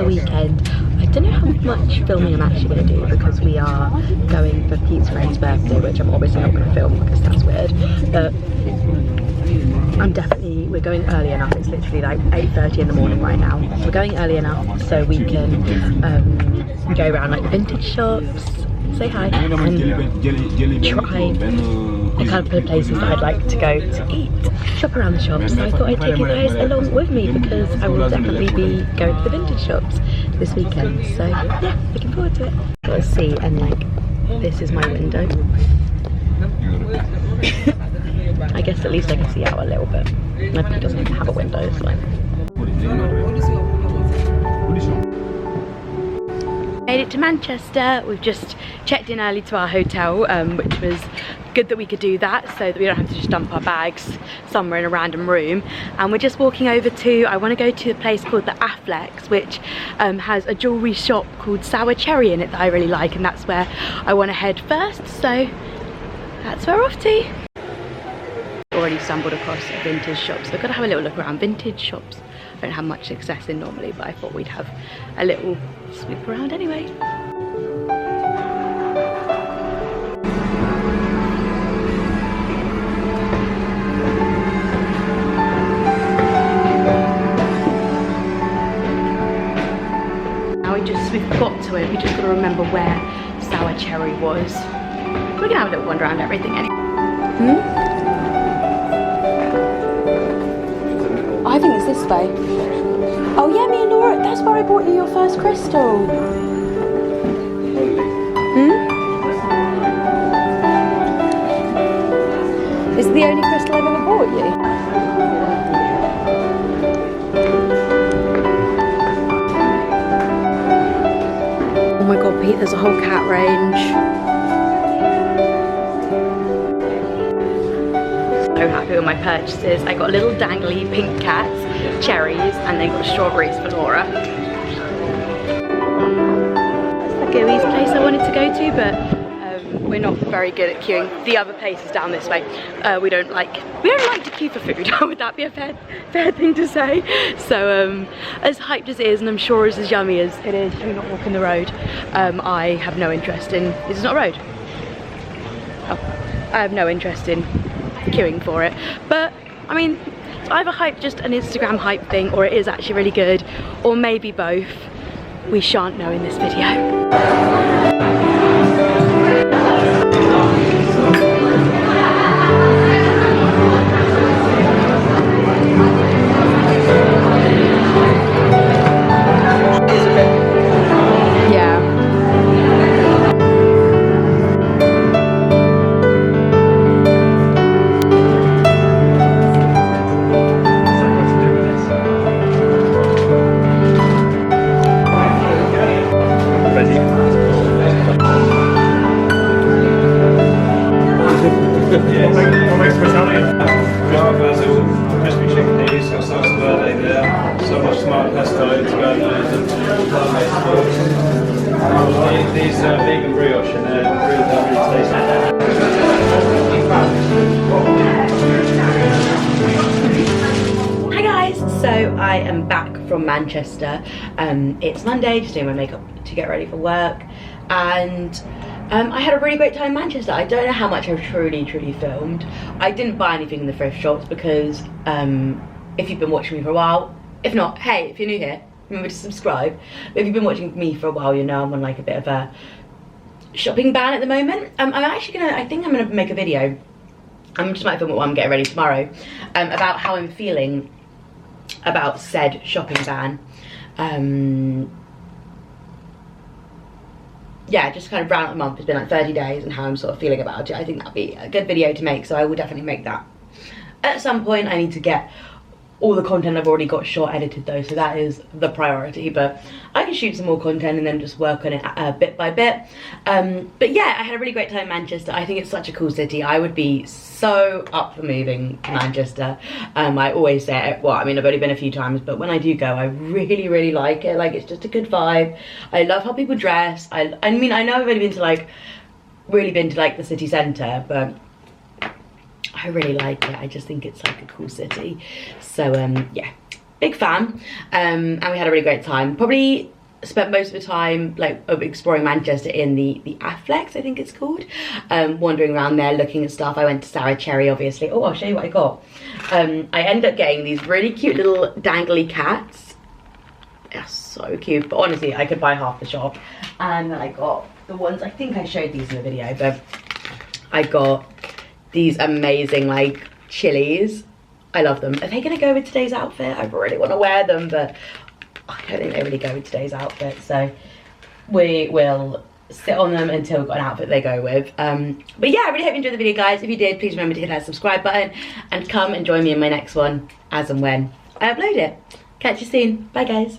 the weekend. I don't know how much filming I'm actually going to do because we are going for Pete's friend's birthday, which I'm obviously not going to film because that's weird, but we're going early enough. It's literally like 8:30 in the morning right now. We're going early enough so we can go around like vintage shops, say hi, and try the kind of places that I'd like to go to eat, shop around the shops. So I thought I'd take you guys along with me because I will definitely be going to the vintage shops this weekend. So yeah, looking forward to it. Got a seat and like this is my window. I guess at least I can see out a little bit. My Pete doesn't have a window, so. Made it to Manchester. We've just checked in early to our hotel, which was good that we could do that so that we don't have to just dump our bags somewhere in a random room. And we're just walking over to, I want to go to a place called the Afflecks, which has a jewellery shop called Sour Cherry in it that I really like, and that's where I want to head first. So that's where we're off to. Already stumbled across a vintage shop, so I've got to have a little look around. Vintage shops I don't have much success in normally, but I thought we'd have a little sweep around anyway. Now we've got to it, we just got to remember where Sour Cherry was. We're gonna have a little wander around everything anyway. I think it's this way. Oh yeah, me and Laura, that's where I bought you your first crystal. Is it the only crystal I've ever bought you? Oh my god, Pete, there's a whole cat range. So happy with my purchases. I got little dangly pink cats, cherries, and then got strawberries for Laura. That's the Gooey's place I wanted to go to, but we're not very good at queuing. The other place is down this way. We don't like to queue for food. Would that be a fair thing to say? So as hyped as it is, and I'm sure it's as yummy as it is, you're not walking the road. I have no interest in. This is not a road. Oh, I have no interest in queuing for it, but I mean, it's either hype, just an Instagram hype thing, or it is actually really good, or maybe both. We shan't know in this video. These vegan brioche and they're really tasty. Hi guys, so I am back from Manchester. It's Monday, just doing my makeup to get ready for work, and I had a really great time in Manchester. I don't know how much I've truly filmed. I didn't buy anything in the thrift shops because if you've been watching me for a while, if not, hey, if you're new here, remember to subscribe. But if you've been watching me for a while, you know I'm on like a bit of a shopping ban at the moment. I think I'm gonna make a video. I just might film it while I'm getting ready tomorrow, about how I'm feeling about said shopping ban. Yeah, just kind of round up a month. It's been like 30 days and how I'm sort of feeling about it. I think that'd be a good video to make, so I will definitely make that. At some point I need to get all the content I've already got shot edited though, so that is the priority, but I can shoot some more content and then just work on it bit by bit. But yeah, I had a really great time in Manchester. I think it's such a cool city. I would be so up for moving to Manchester. I always say it, well, I mean, I've only been a few times, but when I do go, I really like it. Like, it's just a good vibe. I love how people dress. I mean, I know I've only been to like, really been to like the city centre, but I really like it. I just think it's like a cool city. So yeah, big fan. And we had a really great time. Probably spent most of the time like exploring Manchester in the Afflecks, I think it's called, wandering around there looking at stuff. I went to Sarah Cherry, obviously. Oh, I'll show you what I got. I ended up getting these really cute little dangly cats. They're so cute, but honestly I could buy half the shop. And then I got the ones, I think I showed these in the video, but I got these amazing like chilies. I love them. Are they gonna go with today's outfit? I really want to wear them, but I don't think they really go with today's outfit, so we will sit on them until we've got an outfit they go with. But yeah, I really hope you enjoyed the video, guys. If you did, please remember to hit that subscribe button and come and join me in my next one as and when I upload it. Catch you soon. Bye, guys.